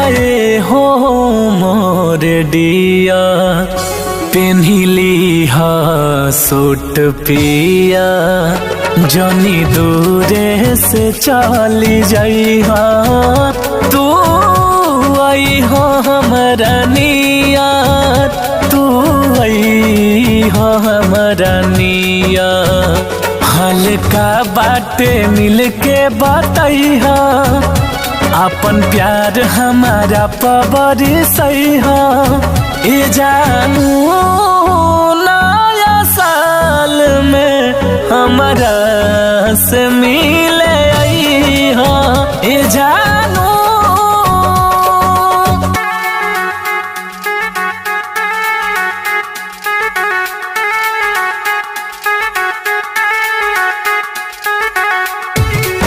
ए हो मोर डिया पेन्हिली हा सूट पिया जनी दूरे से चली जाई हा तू आई हो हमरा निया तू आई हो हमरा निया हल्का बाटे मिल के बताइहा अपन प्यार हमारा पबरी सही ए जानू नया साल में हमारा से मिल